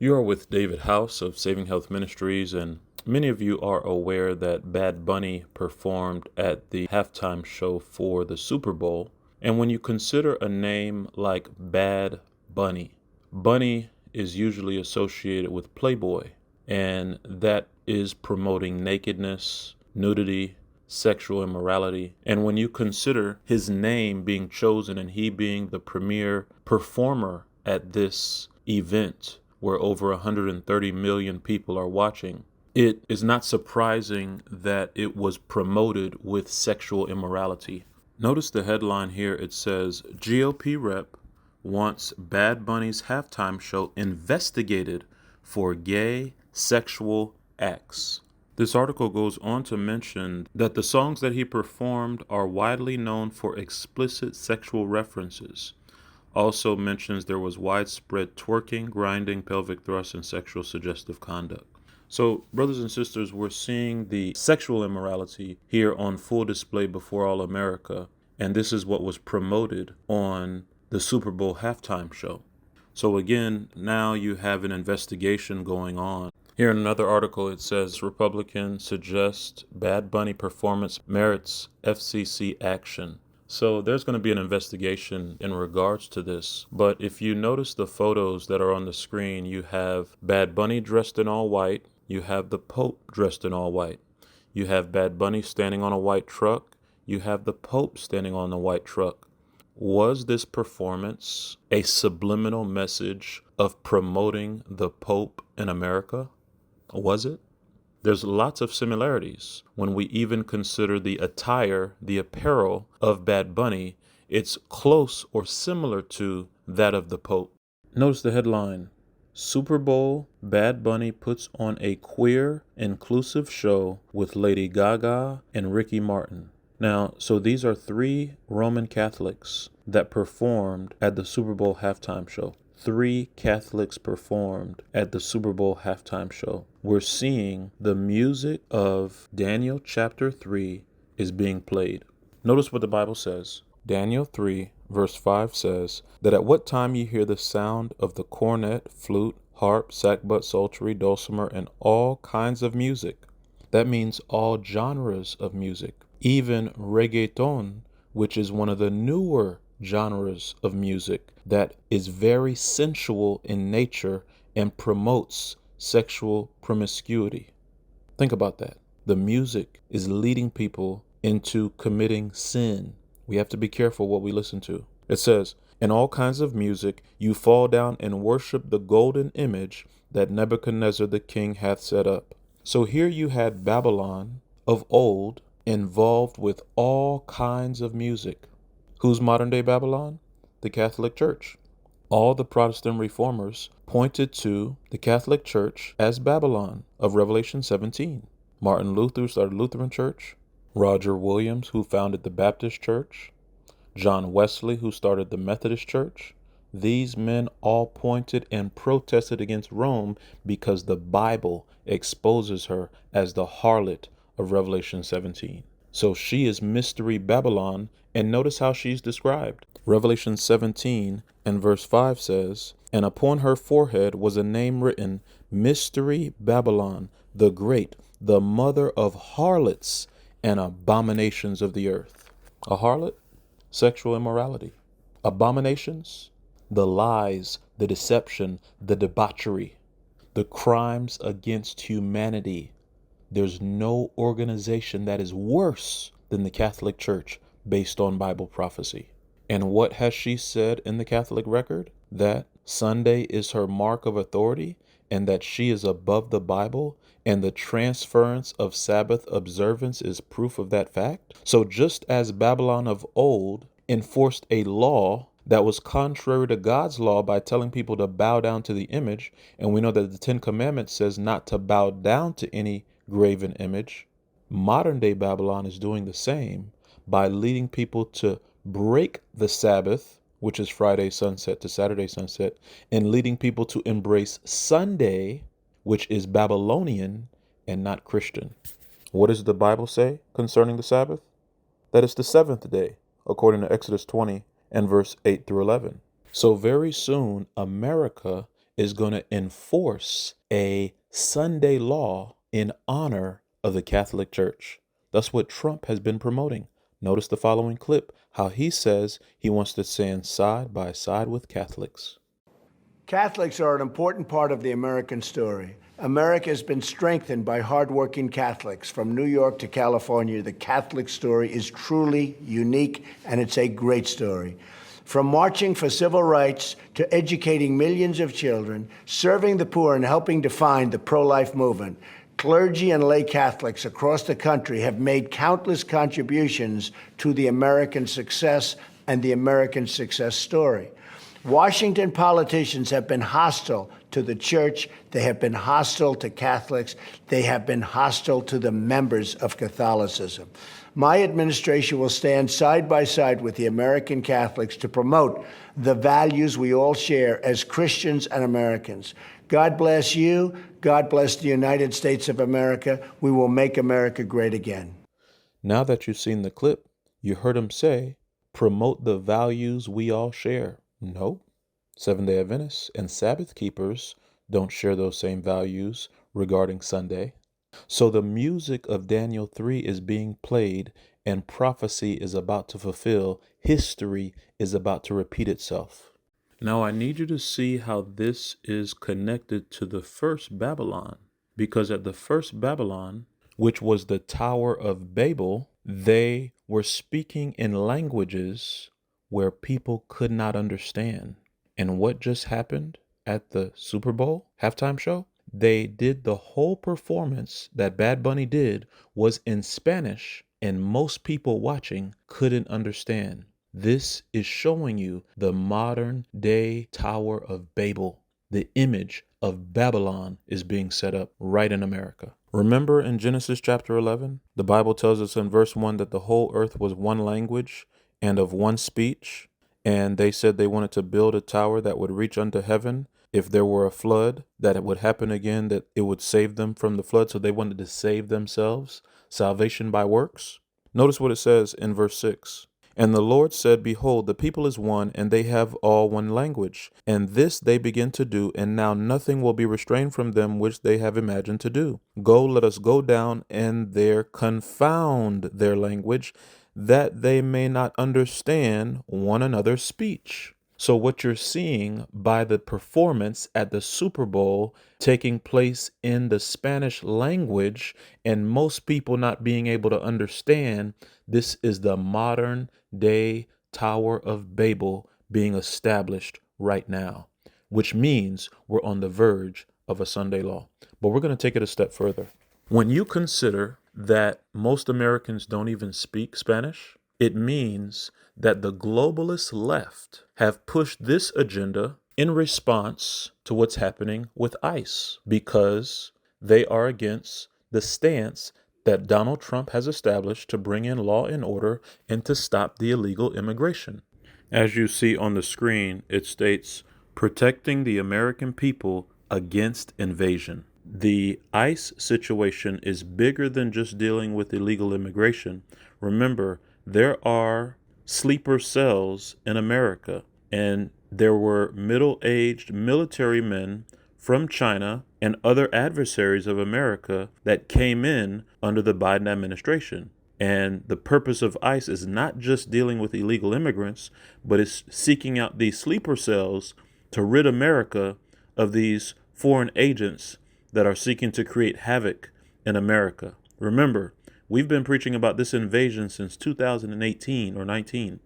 You are with David House of Saving Health Ministries, and many of you are aware that Bad Bunny performed at the halftime show for the Super Bowl. And when you consider a name like Bad Bunny, Bunny is usually associated with Playboy, and that is promoting nakedness, nudity, sexual immorality. And when you consider his name being chosen and he being the premier performer at this event, where over 130 million people are watching, it is not surprising that it was promoted with sexual immorality. Notice the headline here. It says, GOP rep wants Bad Bunny's halftime show investigated for gay sexual acts. This article goes on to mention that the songs that he performed are widely known for explicit sexual references. Also mentions there was widespread twerking, grinding, pelvic thrusts, and sexual suggestive conduct. So, brothers and sisters, we're seeing the sexual immorality here on full display before all America, and this is what was promoted on the Super Bowl halftime show. So again, now you have an investigation going on. Here in another article, it says Republicans suggest Bad Bunny performance merits FCC action. So there's going to be an investigation in regards to this. But if you notice the photos that are on the screen, you have Bad Bunny dressed in all white. You have the Pope dressed in all white. You have Bad Bunny standing on a white truck. You have the Pope standing on the white truck. Was this performance a subliminal message of promoting the Pope in America? Was it? There's lots of similarities. When we even consider the attire, the apparel of Bad Bunny, it's close or similar to that of the Pope. Notice the headline, Super Bowl, Bad Bunny puts on a queer, inclusive show with Lady Gaga and Ricky Martin. Now, so these are 3 Roman Catholics that performed at the Super Bowl halftime show. 3 Catholics performed at the Super Bowl halftime show. We're seeing the music of Daniel chapter 3 is being played. Notice what the Bible says. Daniel 3 verse 5 says that at what time you hear the sound of the cornet, flute, harp, sackbut, psaltery, dulcimer, and all kinds of music. That means all genres of music. Even reggaeton, which is one of the newer genres of music that is very sensual in nature and promotes sexual promiscuity. Think about that. The music is leading people into committing sin. We have to be careful what we listen to. It says, in all kinds of music, you fall down and worship the golden image that Nebuchadnezzar the king hath set up. So here you had Babylon of old involved with all kinds of music. Who's modern day Babylon? The Catholic Church. All the Protestant reformers pointed to the Catholic Church as Babylon of Revelation 17. Martin Luther started Lutheran Church. Roger Williams, who founded the Baptist Church. John Wesley, who started the Methodist Church. These men all pointed and protested against Rome because the Bible exposes her as the harlot of Revelation 17. So she is Mystery Babylon, and notice how she's described. Revelation 17 and verse 5 says, and upon her forehead was a name written, Mystery Babylon, the Great, the mother of harlots and abominations of the earth. A harlot? Sexual immorality. Abominations? The lies, the deception, the debauchery, the crimes against humanity. There's no organization that is worse than the Catholic Church based on Bible prophecy. And what has she said in the Catholic record? That Sunday is her mark of authority and that she is above the Bible, and the transference of Sabbath observance is proof of that fact. So just as Babylon of old enforced a law that was contrary to God's law by telling people to bow down to the image, and we know that the 10 Commandments says not to bow down to any graven image, modern day Babylon is doing the same by leading people to break the Sabbath, which is Friday sunset to Saturday sunset, and leading people to embrace Sunday, which is Babylonian and not Christian. What does the Bible say concerning the Sabbath? That it's the 7th day, according to Exodus 20 and verse 8 through 11. So very soon, America is going to enforce a Sunday law in honor of the Catholic Church. That's what Trump has been promoting. Notice the following clip, how he says he wants to stand side by side with Catholics. Catholics are an important part of the American story. America has been strengthened by hardworking Catholics. From New York to California, the Catholic story is truly unique, and it's a great story. From marching for civil rights to educating millions of children, serving the poor, and helping define the pro-life movement, clergy and lay Catholics across the country have made countless contributions to the American success and the American success story. Washington politicians have been hostile to the church. They have been hostile to Catholics. They have been hostile to the members of Catholicism. My administration will stand side by side with the American Catholics to promote the values we all share as Christians and Americans. God bless you. God bless the United States of America. We will make America great again. Now that you've seen the clip, you heard him say, promote the values we all share. No, Seventh-day Adventists and Sabbath keepers don't share those same values regarding Sunday. So the music of Daniel 3 is being played and prophecy is about to fulfill. History is about to repeat itself. Now I need you to see how this is connected to the first Babylon, because at the first Babylon, which was the Tower of Babel, they were speaking in languages where people could not understand. And what just happened at the Super Bowl halftime show? They did the whole performance that Bad Bunny did was in Spanish, and most people watching couldn't understand. This is showing you the modern day Tower of Babel. The image of Babylon is being set up right in America. Remember in Genesis chapter 11, the Bible tells us in verse 1 that the whole earth was one language and of one speech. And they said they wanted to build a tower that would reach unto heaven. If there were a flood, that it would happen again, that it would save them from the flood. So they wanted to save themselves, salvation by works. Notice what it says in verse 6. And the Lord said, behold, the people is one, and they have all one language. And this they begin to do, and now nothing will be restrained from them which they have imagined to do. Go, let us go down, and there confound their language, that they may not understand one another's speech. So what you're seeing by the performance at the Super Bowl taking place in the Spanish language and most people not being able to understand, this is the modern day Tower of Babel being established right now, which means we're on the verge of a Sunday law. But we're going to take it a step further. When you consider that most Americans don't even speak Spanish, it means that the globalist left have pushed this agenda in response to what's happening with ICE, because they are against the stance that Donald Trump has established to bring in law and order and to stop the illegal immigration. As you see on the screen, it states, protecting the American people against invasion. The ICE situation is bigger than just dealing with illegal immigration. Remember, there are sleeper cells in America, and there were middle-aged military men from China and other adversaries of America that came in under the Biden administration. And the purpose of ICE is not just dealing with illegal immigrants, but it's seeking out these sleeper cells to rid America of these foreign agents that are seeking to create havoc in America. Remember, we've been preaching about this invasion since 2018 or 19.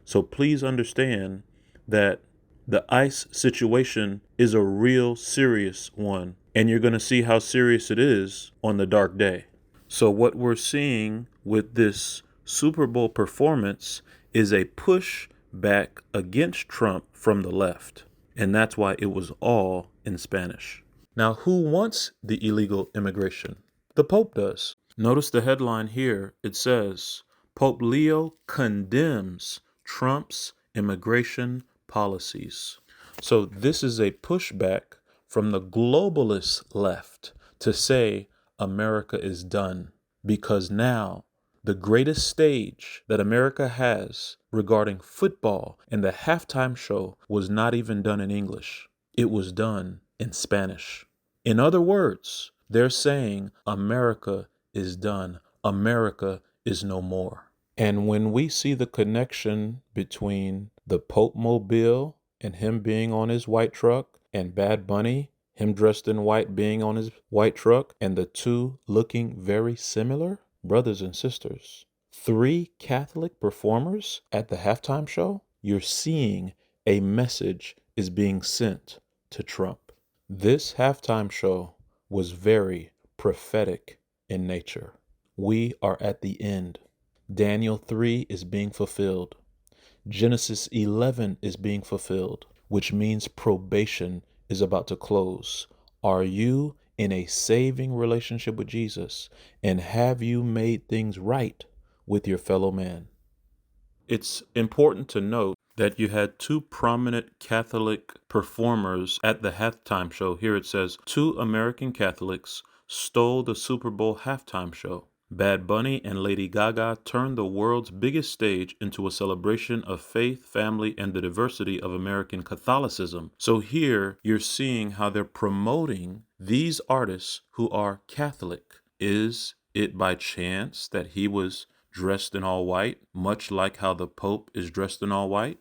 So please understand that the ICE situation is a real serious one, and you're going to see how serious it is on the dark day. So what we're seeing with this Super Bowl performance is a push back against Trump from the left, and that's why it was all in Spanish. Now, who wants the illegal immigration? The Pope does. Notice the headline here. It says, Pope Leo condemns Trump's immigration policies. So this is a pushback from the globalist left to say America is done, because now the greatest stage that America has regarding football and the halftime show was not even done in English. it was done in Spanish. In other words, they're saying America is done. America is no more. And when we see the connection between the Pope Mobile and him being on his white truck and Bad Bunny, him dressed in white being on his white truck, and the two looking very similar, brothers and sisters, 3 Catholic performers at the halftime show, you're seeing a message is being sent to Trump. This halftime show was very prophetic in nature. We are at the end. Daniel 3 is being fulfilled. Genesis 11 is being fulfilled, which means probation is about to close. Are you in a saving relationship with Jesus? And have you made things right with your fellow man? It's important to note that you had 2 prominent Catholic performers at the halftime show. Here it says 2 American Catholics stole the Super Bowl halftime show. Bad Bunny and Lady Gaga turned the world's biggest stage into a celebration of faith, family, and the diversity of American Catholicism. So here you're seeing how they're promoting these artists who are Catholic. Is it by chance that he was dressed in all white, much like how the Pope is dressed in all white?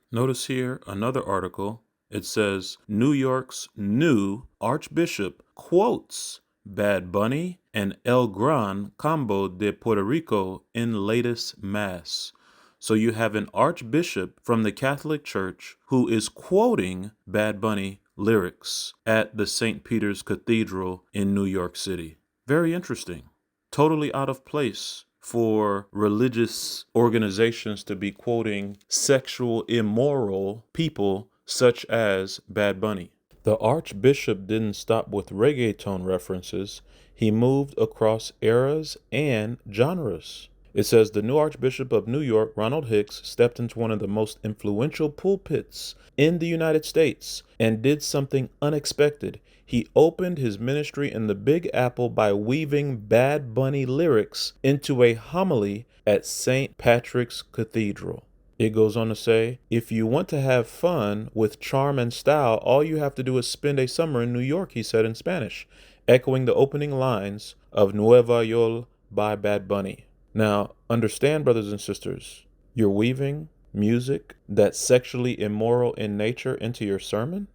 Notice here another article. It says New York's new Archbishop quotes Bad Bunny and El Gran Combo de Puerto Rico in latest mass. So you have an archbishop from the Catholic Church who is quoting Bad Bunny lyrics at the St. Peter's Cathedral in New York City. Very interesting. Totally out of place for religious organizations to be quoting sexual immoral people such as Bad Bunny. The Archbishop didn't stop with reggaeton references. He moved across eras and genres. It says the new Archbishop of New York, Ronald Hicks, stepped into one of the most influential pulpits in the United States and did something unexpected. He opened his ministry in the Big Apple by weaving Bad Bunny lyrics into a homily at St. Patrick's Cathedral. It goes on to say, if you want to have fun with charm and style, all you have to do is spend a summer in New York, he said in Spanish, echoing the opening lines of NUEVAYoL by Bad Bunny. Now, understand, brothers and sisters, you're weaving music that's sexually immoral in nature into your sermon?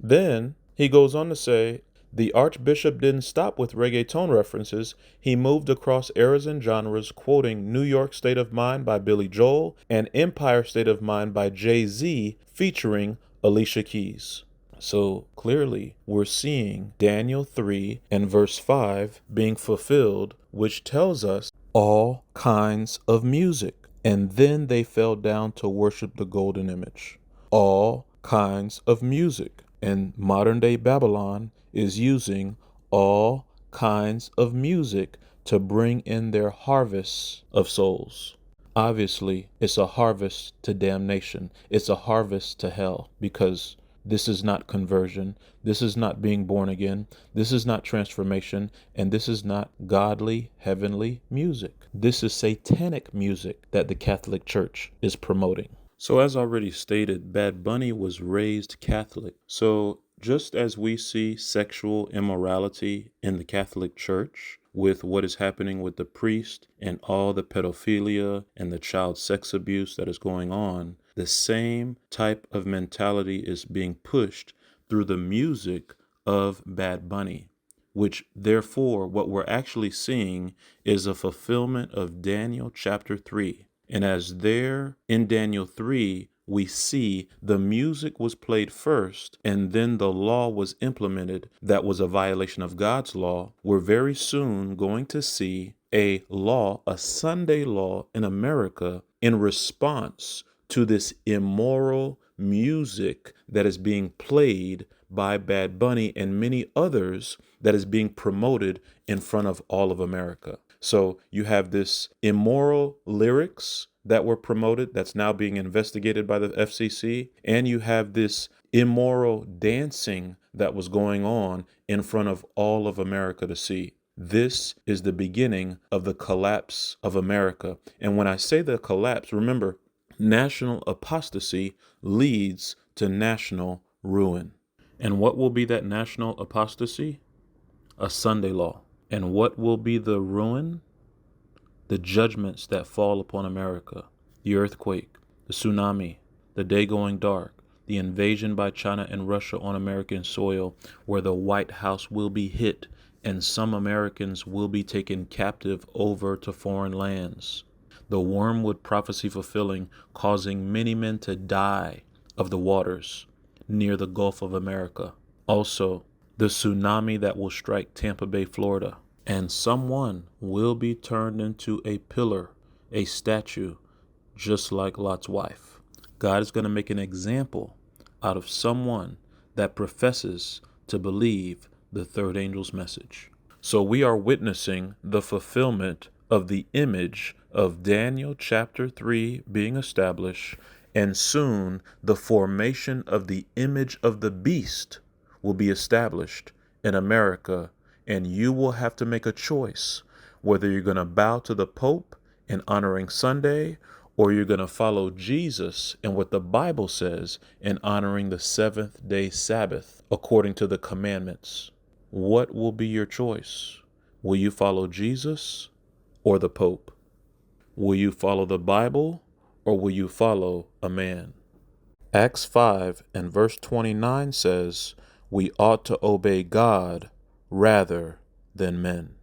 Then he goes on to say, the Archbishop didn't stop with reggaeton references. He moved across eras and genres, quoting New York State of Mind by Billy Joel and Empire State of Mind by Jay-Z featuring Alicia Keys. So clearly we're seeing Daniel 3 and verse 5 being fulfilled, which tells us all kinds of music. And then they fell down to worship the golden image. All kinds of music. And modern day Babylon is using all kinds of music to bring in their harvests of souls. Obviously, it's a harvest to damnation. It's a harvest to hell, because this is not conversion. This is not being born again. This is not transformation. And this is not godly, heavenly music. This is satanic music that the Catholic Church is promoting. So as already stated, Bad Bunny was raised Catholic. So just as we see sexual immorality in the Catholic Church with what is happening with the priest and all the pedophilia and the child sex abuse that is going on, the same type of mentality is being pushed through the music of Bad Bunny, which therefore what we're actually seeing is a fulfillment of Daniel chapter 3. And as there in Daniel 3, we see the music was played first and then the law was implemented that was a violation of God's law. We're very soon going to see a law, a Sunday law in America in response to this immoral music that is being played by Bad Bunny and many others that is being promoted in front of all of America. So you have this immoral lyrics that were promoted that's now being investigated by the FCC, and you have this immoral dancing that was going on in front of all of America to see. This is the beginning of the collapse of America. And when I say the collapse, remember, national apostasy leads to national ruin. And what will be that national apostasy? A Sunday law. And what will be the ruin? The judgments that fall upon America, the earthquake, the tsunami, the day going dark, the invasion by China and Russia on American soil, where the White House will be hit and some Americans will be taken captive over to foreign lands. The wormwood prophecy fulfilling, causing many men to die of the waters near the Gulf of America. Also, the tsunami that will strike Tampa Bay, Florida. And someone will be turned into a pillar, a statue, just like Lot's wife. God is going to make an example out of someone that professes to believe the third angel's message. So we are witnessing the fulfillment of the image of Daniel chapter 3 being established, and soon the formation of the image of the beast will be established in America. And you will have to make a choice whether you're going to bow to the Pope in honoring Sunday, or you're going to follow Jesus and what the Bible says in honoring the seventh day Sabbath according to the commandments. What will be your choice? Will you follow Jesus or the Pope? Will you follow the Bible or will you follow a man? Acts 5 and verse 29 says, we ought to obey God rather than men.